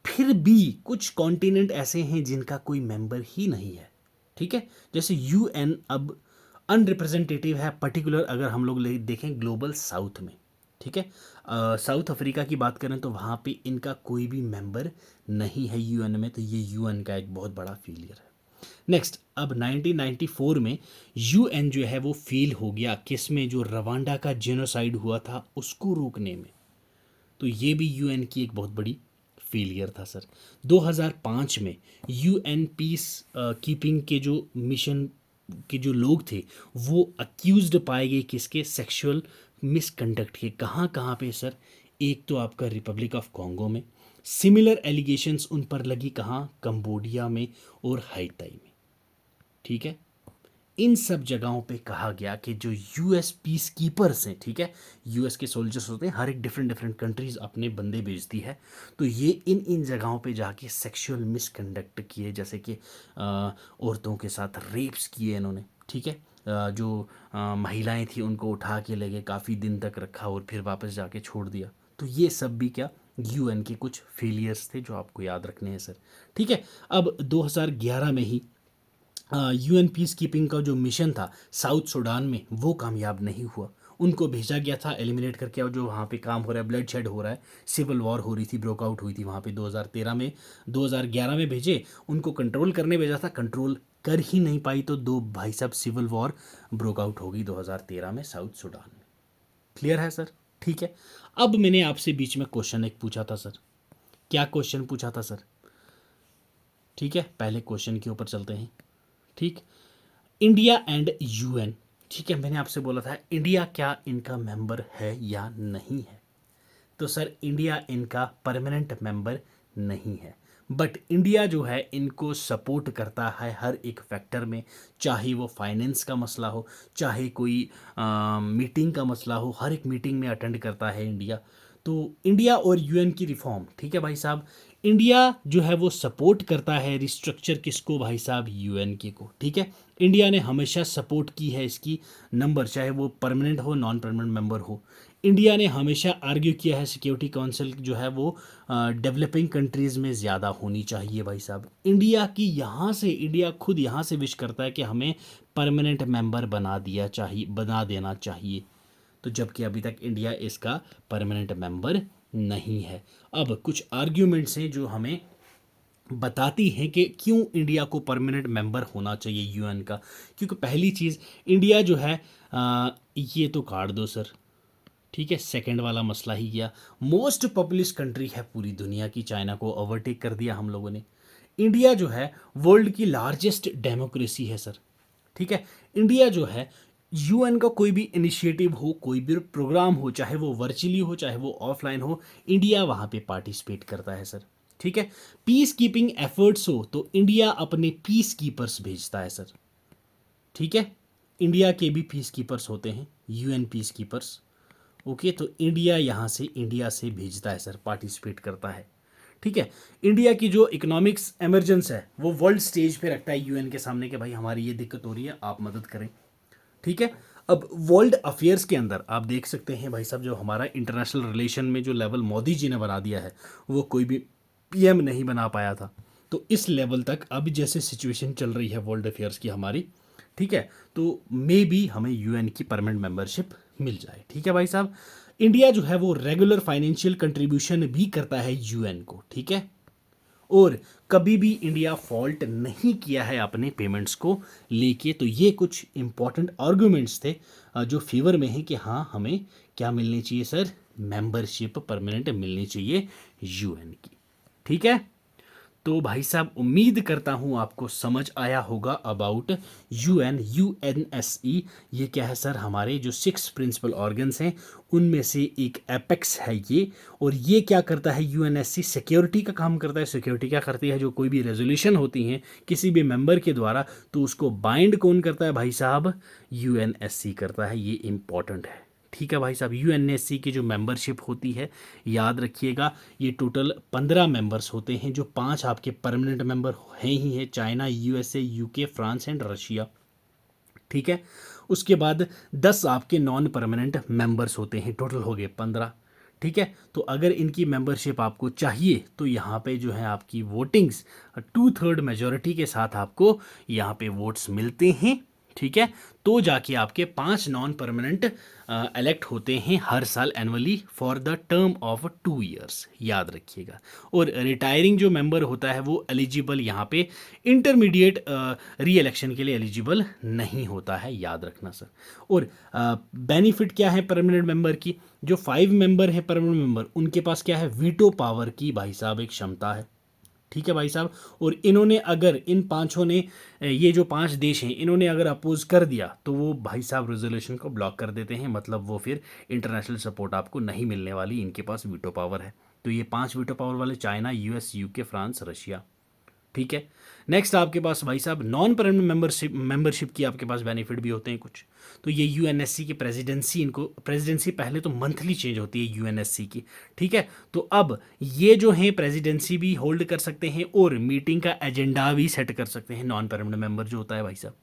फिर भी कुछ कॉन्टिनेंट ऐसे हैं जिनका कोई मेंबर ही नहीं है, ठीक है। जैसे यूएन अब अनरिप्रेजेंटेटिव है, पर्टिकुलर अगर हम लोग देखें ग्लोबल साउथ में, ठीक है। साउथ अफ्रीका की बात करें तो वहाँ पे इनका कोई भी मेंबर नहीं है यूएन में, तो ये यूएन का एक बहुत बड़ा फेलियर है। नेक्स्ट, अब 1994 में यूएन जो है वो फेल हो गया किस में, जो रवांडा का जेनोसाइड हुआ था उसको रोकने में, तो ये भी यूएन की एक बहुत बड़ी फेलियर था सर। 2005 में यूएन पीस कीपिंग के जो मिशन के जो लोग थे वो अक्यूज्ड पाए गए किसके, सेक्सुअल मिसकंडक्ट के, कहाँ कहाँ पे सर, एक तो आपका रिपब्लिक ऑफ कॉन्गो में, सिमिलर एलिगेशंस उन पर लगी कहाँ, कंबोडिया में और हाइटाई में, ठीक है। इन सब जगहों पे कहा गया कि जो यूएस पीस कीपर्स हैं, ठीक है, यूएस के सोल्जर्स होते हैं, हर एक डिफरेंट डिफरेंट कंट्रीज अपने बंदे भेजती है, तो ये इन जगहों पे जाके सेक्सुअल मिसकंडक्ट किए, जैसे कि औरतों के साथ रेप्स किए इन्होंने, ठीक है। जो महिलाएं थी उनको उठा के ले गए, काफ़ी दिन तक रखा और फिर वापस जाके छोड़ दिया, तो ये सब भी क्या यूएन के कुछ फेलियर्स थे जो आपको याद रखने हैं सर, ठीक है। अब 2011 में ही यूएन पीस कीपिंग का जो मिशन था साउथ सूडान में वो कामयाब नहीं हुआ, उनको भेजा गया था एलिमिनेट करके, और जो वहाँ पे काम हो रहा है, ब्लड शेड हो रहा है, सिविल वॉर हो रही थी, ब्रोकआउट हुई थी वहाँ पे 2013 में, 2011 में भेजे, उनको कंट्रोल करने भेजा था, कंट्रोल कर ही नहीं पाई, तो दो भाई साहब सिविल वॉर ब्रोकआउट हो गई 2013 में साउथ सूडान में। क्लियर है सर, ठीक है। अब मैंने आपसे बीच में क्वेश्चन एक पूछा था सर, क्या क्वेश्चन पूछा था सर, ठीक है, पहले क्वेश्चन के ऊपर चलते हैं, ठीक। इंडिया एंड यूएन, ठीक है, मैंने आपसे बोला था इंडिया क्या इनका मेंबर है या नहीं है, तो सर इंडिया इनका परमानेंट मेंबर नहीं है, बट इंडिया जो है इनको सपोर्ट करता है हर एक फैक्टर में, चाहे वो फाइनेंस का मसला हो, चाहे कोई मीटिंग का मसला हो, हर एक मीटिंग में अटेंड करता है इंडिया। तो इंडिया और यूएन की रिफॉर्म, ठीक है भाई साहब, इंडिया जो है वो सपोर्ट करता है रिस्ट्रक्चर किसको भाई साहब, यूएन के को, ठीक है। इंडिया ने हमेशा सपोर्ट की है इसकी नंबर, चाहे वो परमानेंट हो नॉन परमानेंट मेंबर हो, इंडिया ने हमेशा आर्ग्यू किया है सिक्योरिटी काउंसिल जो है वो डेवलपिंग कंट्रीज़ में ज़्यादा होनी चाहिए भाई साहब। इंडिया खुद यहाँ से विश करता है कि हमें परमानेंट मेंबर बना देना चाहिए। तो जबकि अभी तक इंडिया इसका परमानेंट मेंबर नहीं है। अब कुछ आर्ग्यूमेंट्स हैं जो हमें बताती हैं कि क्यों इंडिया को परमानेंट मेंबर होना चाहिए यूएन का। क्योंकि पहली चीज़, इंडिया जो है ये तो काट दो सर, ठीक है, सेकंड वाला मसला ही गया। मोस्ट पॉपुलस कंट्री है पूरी दुनिया की, चाइना को ओवरटेक कर दिया हम लोगों ने। इंडिया जो है वर्ल्ड की लार्जेस्ट डेमोक्रेसी है सर, ठीक है। इंडिया जो है यूएन का कोई भी इनिशिएटिव हो, कोई भी प्रोग्राम हो, चाहे वो वर्चुअली हो चाहे वो ऑफलाइन हो, इंडिया वहाँ पे पार्टिसिपेट करता है सर, ठीक है। पीस कीपिंग एफर्ट्स हो तो इंडिया अपने पीस कीपर्स भेजता है सर, ठीक है। इंडिया के भी पीस कीपर्स होते हैं, यूएन पीस कीपर्स, ओके। तो इंडिया से भेजता है सर, पार्टिसिपेट करता है, ठीक है। इंडिया की जो इकोनॉमिक्स एमरजेंस है वो वर्ल्ड स्टेज पे रखता है यूएन के सामने कि भाई हमारी ये दिक्कत हो रही है, आप मदद करें, ठीक है। अब वर्ल्ड अफेयर्स के अंदर आप देख सकते हैं भाई साहब, जो हमारा इंटरनेशनल रिलेशन में जो लेवल मोदी जी ने बना दिया है वो कोई भी पीएम नहीं बना पाया था। तो इस लेवल तक अब जैसे सिचुएशन चल रही है वर्ल्ड अफेयर्स की हमारी, ठीक है, तो मे बी हमें यूएन की परमानेंट मेंबरशिप मिल जाए, ठीक है भाई साहब। इंडिया जो है वो रेगुलर फाइनेंशियल कंट्रीब्यूशन भी करता है यूएन को, ठीक है। और कभी भी इंडिया फॉल्ट नहीं किया है अपने पेमेंट्स को लेके। तो ये कुछ इंपॉर्टेंट आर्गुमेंट्स थे जो फेवर में है कि हाँ हमें क्या मिलनी चाहिए सर, मेंबरशिप परमानेंट मिलनी चाहिए यूएन की, ठीक है। तो भाई साहब उम्मीद करता हूँ आपको समझ आया होगा अबाउट यूएनएसई। ये क्या है सर, हमारे जो 6 प्रिंसिपल ऑर्गन्स हैं उनमें से एक एपेक्स है ये। और ये क्या करता है, यूएनएससी सिक्योरिटी का काम करता है। सिक्योरिटी क्या करती है, जो कोई भी रेजोल्यूशन होती हैं किसी भी मेंबर के द्वारा तो उसको बाइंड कौन करता है भाई साहब, यूएनएससी करता है। ये इंपॉर्टेंट है, ठीक है भाई साहब। यूएनएससी की जो मेंबरशिप होती है याद रखिएगा, ये टोटल 15 मेंबर्स होते हैं, जो 5 आपके परमानेंट मेंबर हैं ही हैं, China, USA, UK, France and Russia, ठीक है। उसके बाद 10 आपके नॉन परमानेंट मेंबर्स होते हैं, टोटल हो गए 15, ठीक है। तो अगर इनकी मेंबरशिप आपको चाहिए तो यहाँ पे जो है आपकी वोटिंग्स 2/3 मेजोरिटी के साथ आपको यहाँ पे वोट्स मिलते हैं, ठीक है। तो जाके आपके 5 नॉन परमानेंट इलेक्ट होते हैं हर साल annually for the term of 2 years, याद रखिएगा। और रिटायरिंग जो मेंबर होता है वो एलिजिबल यहाँ पे इंटरमीडिएट री इलेक्शन के लिए एलिजिबल नहीं होता है, याद रखना सर। और बेनिफिट क्या है परमानेंट मेंबर की, जो 5 मेंबर है परमानेंट मेंबर उनके पास क्या है, वीटो पावर की भाई साहब एक क्षमता है, ठीक है भाई साहब। और इन्होंने अगर इन पांचों ने, ये जो 5 देश हैं, इन्होंने अगर अपोज कर दिया तो वो भाई साहब रेजोल्यूशन को ब्लॉक कर देते हैं, मतलब वो फिर इंटरनेशनल सपोर्ट आपको नहीं मिलने वाली, इनके पास वीटो पावर है। तो ये 5 वीटो पावर वाले China, US, UK, France, Russia, ठीक है। नेक्स्ट आपके पास भाई साहब नॉन परमानेंट मेंबरशिप की आपके पास बेनिफिट भी होते हैं कुछ। तो ये यूएनएससी की प्रेसिडेंसी पहले तो मंथली चेंज होती है यूएनएससी की, ठीक है। तो अब ये जो है प्रेसिडेंसी भी होल्ड कर सकते हैं और मीटिंग का एजेंडा भी सेट कर सकते हैं नॉन परमानेंट मेंबर जो होता है भाई साहब,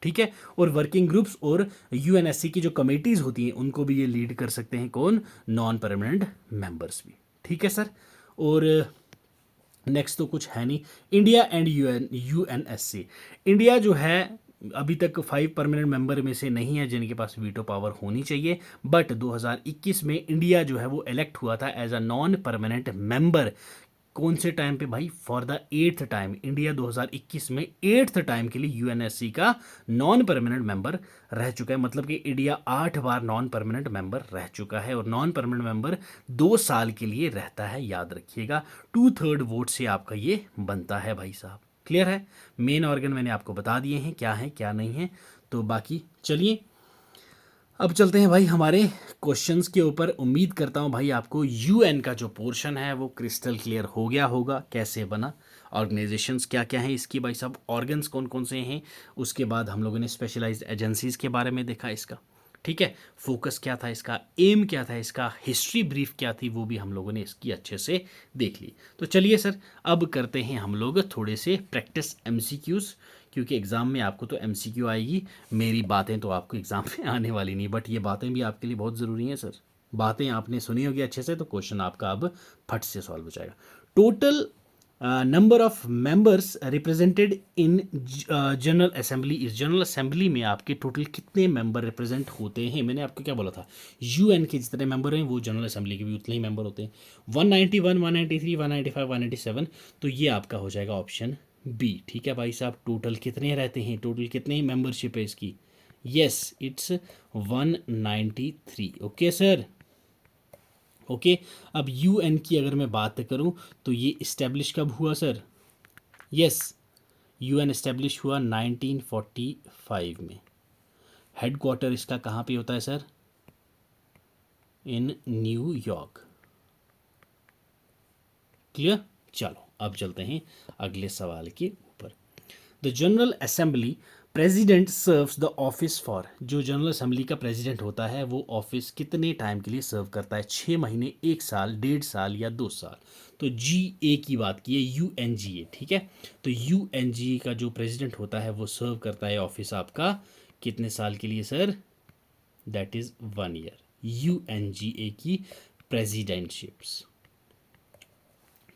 ठीक है। और वर्किंग ग्रुप्स और यूएनएससी की जो कमेटीज होती हैं उनको भी ये लीड कर सकते हैं, कौन, नॉन परमानेंट मेंबर्स भी, ठीक है सर। और नेक्स्ट तो कुछ है नहीं, इंडिया एंड यूएनएससी। इंडिया जो है अभी तक 5 परमानेंट मेंबर में से नहीं है जिनके पास वीटो पावर होनी चाहिए, बट 2021 में इंडिया जो है वो इलेक्ट हुआ था as a non permanent member. कौन से टाइम पे भाई, for the 8th time India 2021 में 8th टाइम के लिए यूएनएससी का नॉन परमानेंट मेंबर रह चुका है। मतलब कि इंडिया 8 बार नॉन परमानेंट मेंबर रह चुका है। और नॉन परमानेंट मेंबर 2 साल के लिए रहता है, याद रखिएगा। 2/3 वोट से आपका ये बनता है भाई साहब, क्लियर है। मेन ऑर्गन मैंने आपको बता दिए हैं क्या है क्या नहीं है। तो बाकी चलिए अब चलते हैं भाई हमारे क्वेश्चंस के ऊपर। उम्मीद करता हूँ भाई आपको यूएन का जो पोर्शन है वो क्रिस्टल क्लियर हो गया होगा, कैसे बना, ऑर्गेनाइजेशंस क्या क्या हैं इसकी भाई साहब, ऑर्गन्स कौन कौन से हैं। उसके बाद हम लोगों ने स्पेशलाइज्ड एजेंसीज़ के बारे में देखा इसका, ठीक है। फोकस क्या था इसका, एम क्या था इसका, हिस्ट्री ब्रीफ क्या थी, वो भी हम लोगों ने इसकी अच्छे से देख ली। तो चलिए सर अब करते हैं हम लोग थोड़े से प्रैक्टिस एमसीक्यूज़, क्योंकि एग्ज़ाम में आपको तो एमसीक्यू आएगी, मेरी बातें तो आपको एग्ज़ाम में आने वाली नहीं, बट ये बातें भी आपके लिए बहुत ज़रूरी हैं सर, बातें आपने सुनी होगी अच्छे से, तो क्वेश्चन आपका अब फट से सॉल्व हो जाएगा। Total number of members represented in general assembly, इस जनरल असेंबली में आपके टोटल कितने मेंबर रिप्रेजेंट होते हैं? मैंने आपको क्या बोला था, यूएन के जितने मेंबर हैं वो जनरल असेंबली के भी उतने ही मेंबर होते हैं, 191, 193, 195, 197। तो ये आपका हो जाएगा ऑप्शन बी। ठीक है भाई साहब, टोटल कितने रहते हैं, टोटल कितने मेंबरशिप है इसकी? Yes, it's 193। Okay sir, okay. अब यूएन की अगर मैं बात करूं तो ये इस्टेब्लिश कब हुआ सर? यस, यूएन इस्टेब्लिश हुआ 1945 में। हेडक्वार्टर इसका कहाँ पे होता है सर? In New York. क्लियर? चलो अब चलते हैं अगले सवाल के ऊपर। The general assembly president serves the office for, जो जनरल असेंबली का प्रेसिडेंट होता है वो ऑफिस कितने टाइम के लिए सर्व करता है? 6 महीने, 1 साल, 1.5 साल या 2 साल? तो जी ए की बात की है, यू एन जी ए। ठीक है, तो यू एन जी ए का जो प्रेसिडेंट होता है वो सर्व करता है ऑफिस आपका कितने साल के लिए sir? That is 1 year. U N G A की प्रेसिडेंटशिप्स,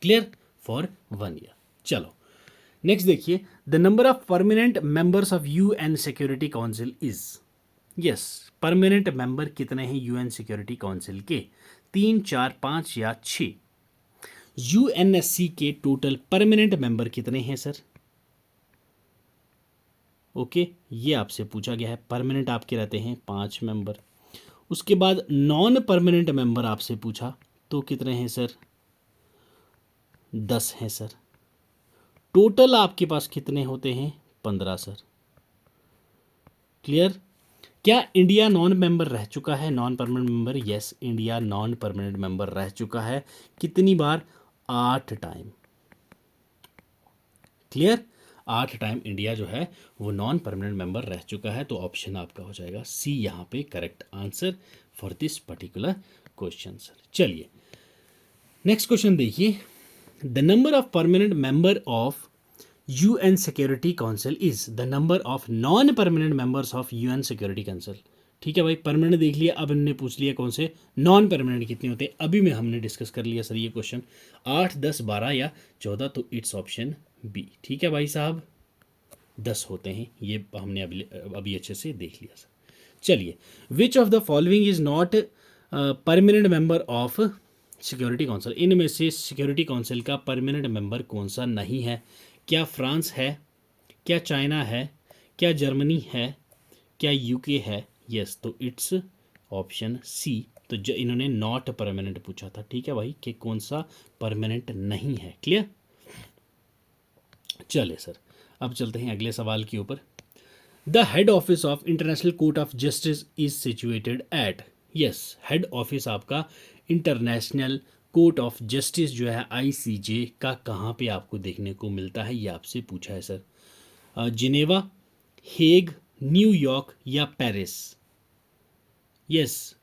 क्लियर, फॉर 1 ईयर। चलो नेक्स्ट देखिए, the number of permanent members of UN Security Council is. Yes, permanent member कितने हैं यूएन सिक्योरिटी काउंसिल के? 3, 4, 5 या 6? यूएनएससी के टोटल परमानेंट मेंबर कितने हैं सर? ओके, ये आपसे पूछा गया है। परमानेंट आपके रहते हैं 5 मेंबर। उसके बाद नॉन परमानेंट मेंबर आपसे पूछा तो कितने हैं सर? 10 हैं सर। टोटल आपके पास कितने होते हैं? 15 सर। क्लियर? क्या इंडिया नॉन मेंबर रह चुका है, non permanent member? Yes, India non permanent member रह चुका है। कितनी बार? 8 टाइम। क्लियर? 8 टाइम इंडिया जो है वो नॉन परमानेंट मेंबर रह चुका है। तो ऑप्शन आपका हो जाएगा सी यहाँ पे correct answer for this particular question sir. चलिए नेक्स्ट क्वेश्चन देखिए, the number of permanent member of UN security Council is the number of non permanent members of UN security council. ठीक है भाई, परमानेंट देख लिया, अब हमने पूछ लिया कौन से नॉन परमानेंट कितने होते हैं। अभी में हमने डिस्कस कर लिया सर ये क्वेश्चन, 8, 10, 12 या 14। तो इट्स ऑप्शन बी। ठीक है भाई साहब, 10 होते हैं, ये हमने अभी अच्छे से देख लिया सर। चलिए, विच of the following is not permanent member of security council, इनमें से सिक्योरिटी काउंसिल का परमानेंट मेंबर कौन सा नहीं है? क्या फ्रांस है, क्या चाइना है, क्या जर्मनी है, क्या यूके है? यस, तो इट्स ऑप्शन सी। तो जो इन्होंने नॉट परमानेंट पूछा था, ठीक है भाई, कि कौन सा परमानेंट नहीं है। क्लियर? चले सर, अब चलते हैं अगले सवाल के ऊपर। The head office of international court of justice is situated at. Yes, head office आपका इंटरनेशनल कोर्ट ऑफ जस्टिस जो है आईसीजे का कहाँ पे आपको देखने को मिलता है? ये आपसे पूछा है सर। जिनेवा, हेग, न्यूयॉर्क या पेरिस? यस,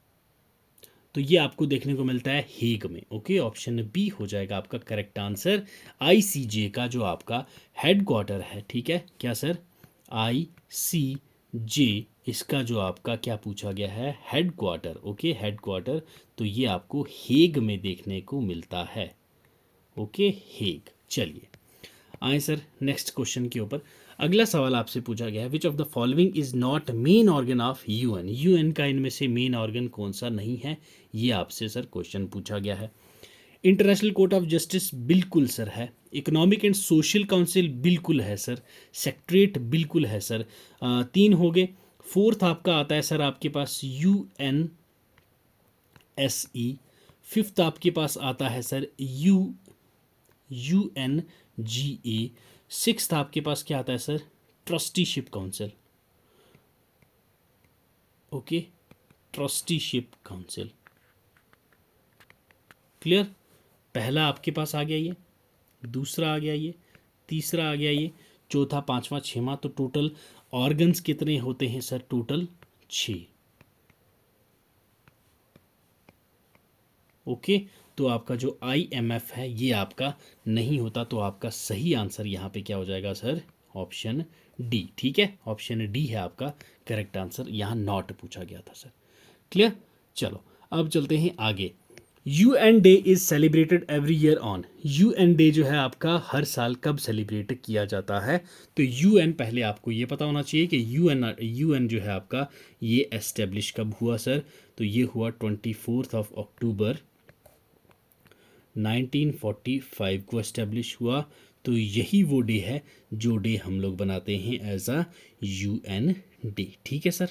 तो ये आपको देखने को मिलता है हेग में। ओके, ऑप्शन बी हो जाएगा आपका करेक्ट आंसर। आईसीजे का जो आपका हेडक्वार्टर है, ठीक है क्या सर? आईसीजे, इसका जो आपका क्या पूछा गया है? हेडक्वार्टर। ओके, हेडक्वार्टर, तो ये आपको हेग में देखने को मिलता है। Okay, Hague. चलिए आए सर नेक्स्ट क्वेश्चन के ऊपर। अगला सवाल आपसे पूछा गया है, विच of the following is not main organ of UN. UN का इनमें से मेन ऑर्गन कौन सा नहीं है? ये आपसे सर क्वेश्चन पूछा गया है। इंटरनेशनल कोर्ट ऑफ जस्टिस बिल्कुल सर है। इकोनॉमिक एंड सोशल काउंसिल बिल्कुल है सर। सेक्रेटरीट बिल्कुल है सर। 3 हो गए। फोर्थ आपका आता है सर आपके पास यूएनएसई। फिफ्थ आपके पास आता है सर यूएनजीए। सिक्स्थ आपके पास क्या आता है sir? Trusteeship council. Okay, trusteeship council. Clear? पहला आपके पास आ गया ये, दूसरा आ गया ये, तीसरा आ गया ये, चौथा, पांचवा, छठवां। तो टोटल ऑर्गन्स कितने होते हैं सर? टोटल 6। ओके, तो आपका जो IMF है ये आपका नहीं होता। तो आपका सही आंसर यहाँ पे क्या हो जाएगा सर? Option D. ठीक है, ऑप्शन डी है आपका करेक्ट आंसर। यहाँ नॉट पूछा गया था सर। क्लियर? चलो अब चलते हैं आगे। UN day is celebrated every year on. UN day जो है आपका हर साल कब सेलिब्रेट किया जाता है? तो UN पहले आपको ये पता होना चाहिए कि UN जो है आपका ये एस्टेब्लिश कब हुआ सर? तो ये हुआ 24 अक्टूबर 1945 को एस्टेब्लिश हुआ। तो यही वो डे है जो डे हम लोग बनाते हैं एज अ UN डे। ठीक है सर,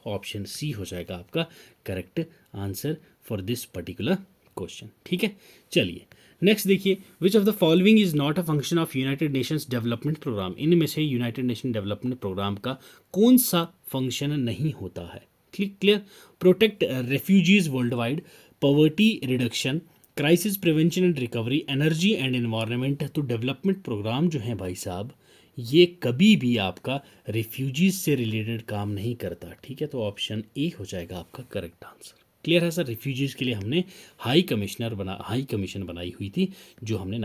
ऑप्शन सी हो जाएगा आपका correct answer for this particular question. ठीक है, चलिए नेक्स्ट देखिए, which of the following is not a function of United Nations Development Programme. इनमें से यूनाइटेड नेशन डेवलपमेंट प्रोग्राम का कौन सा फंक्शन नहीं होता है? Clear, protect refugees world wide, poverty reduction, crisis prevention and recovery, energy and environment. तो development programme जो है भाई साहब ये कभी भी आपका रिफ्यूजीज से रिलेटेड काम नहीं करता। ठीक है, तो ऑप्शन ए हो जाएगा आपका करेक्ट आंसर। क्लियर है सर, रिफ्यूजीज के लिए हमने हाई कमीशन बनाई हुई थी जो हमने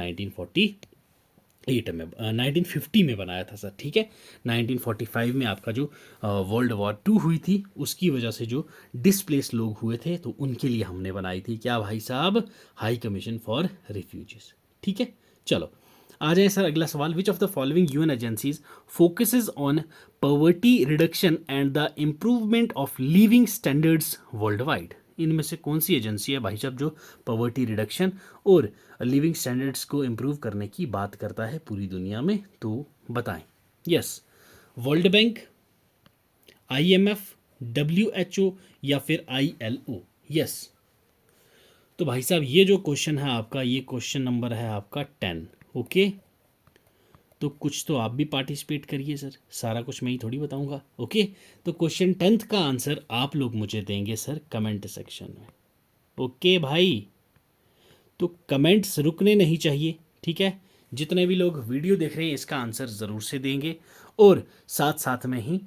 1950 में बनाया था सर। ठीक है, 1945 में आपका जो वर्ल्ड वॉर 2 हुई थी उसकी वजह से जो डिस्प्लेस लोग हुए थे तो उनके लिए हमने बनाई थी क्या भाई साहब? High commission for refugees. ठीक है, चलो आ जाए सर अगला सवाल। विच of the following UN agencies focuses on poverty reduction and the improvement of living standards world wide. इनमें से कौन सी एजेंसी है भाई साहब जो पॉवर्टी रिडक्शन और लिविंग स्टैंडर्ड्स को इम्प्रूव करने की बात करता है पूरी दुनिया में? तो बताएं। Yes, world bank, IMF, WHO या फिर ILO। यस, तो भाई साहब ये जो क्वेश्चन है आपका, ये क्वेश्चन नंबर है आपका 10। ओके, तो कुछ तो आप भी पार्टिसिपेट करिए सर, सारा कुछ मैं ही थोड़ी बताऊंगा। ओके, तो क्वेश्चन 10th का आंसर आप लोग मुझे देंगे सर कमेंट सेक्शन में। ओके भाई, तो कमेंट्स रुकने नहीं चाहिए। ठीक है, जितने भी लोग वीडियो देख रहे हैं इसका आंसर ज़रूर से देंगे और साथ साथ में ही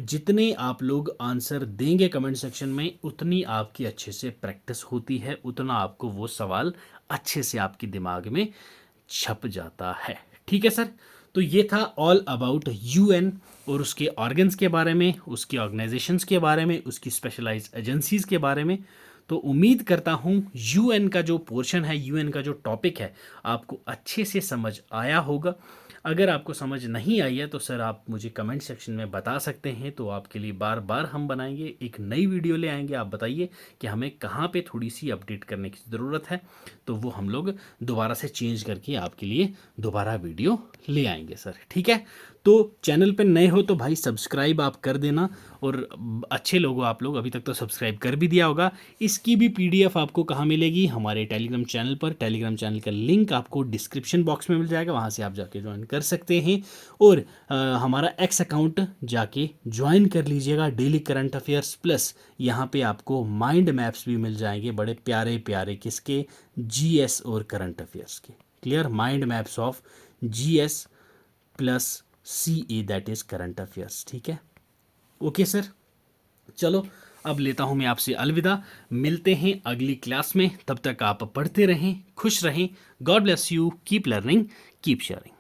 जितने आप लोग आंसर देंगे कमेंट सेक्शन में उतनी आपकी अच्छे से प्रैक्टिस होती है, उतना आपको वो सवाल अच्छे से आपके दिमाग में छप जाता है। ठीक है सर, तो ये था ऑल अबाउट UN और उसके ऑर्गन्स के बारे में, उसके ऑर्गेनाइजेशंस के बारे में, उसकी स्पेशलाइज्ड एजेंसीज़ के बारे में। तो उम्मीद करता हूँ UN का जो पोर्शन है, UN का जो टॉपिक है आपको अच्छे से समझ आया होगा। अगर आपको समझ नहीं आई है तो सर आप मुझे कमेंट सेक्शन में बता सकते हैं, तो आपके लिए बार बार हम बनाएंगे, एक नई वीडियो ले आएंगे। आप बताइए कि हमें कहाँ पे थोड़ी सी अपडेट करने की ज़रूरत है, तो वो हम लोग दोबारा से चेंज करके आपके लिए दोबारा वीडियो ले आएंगे सर। ठीक है, तो चैनल पे नए हो तो भाई सब्सक्राइब आप कर देना, और अच्छे लोग आप लोग अभी तक तो सब्सक्राइब कर भी दिया होगा। इसकी भी PDF आपको कहाँ मिलेगी? हमारे टेलीग्राम चैनल पर। टेलीग्राम चैनल का लिंक आपको डिस्क्रिप्शन बॉक्स में मिल जाएगा, वहाँ से आप जाके ज्वाइन कर सकते हैं। और हमारा X अकाउंट जाके ज्वाइन कर लीजिएगा। डेली करंट अफेयर्स प्लस यहाँ पे आपको माइंड मैप्स भी मिल जाएंगे, बड़े प्यारे प्यारे, किसके? GS और करंट अफेयर्स के। Clear, mind maps of GS plus CA that is current affairs. ठीक है, ओके सर, चलो अब लेता हूँ मैं आपसे अलविदा। मिलते हैं अगली क्लास में, तब तक आप पढ़ते रहें, खुश रहें। God bless you, keep learning, keep sharing.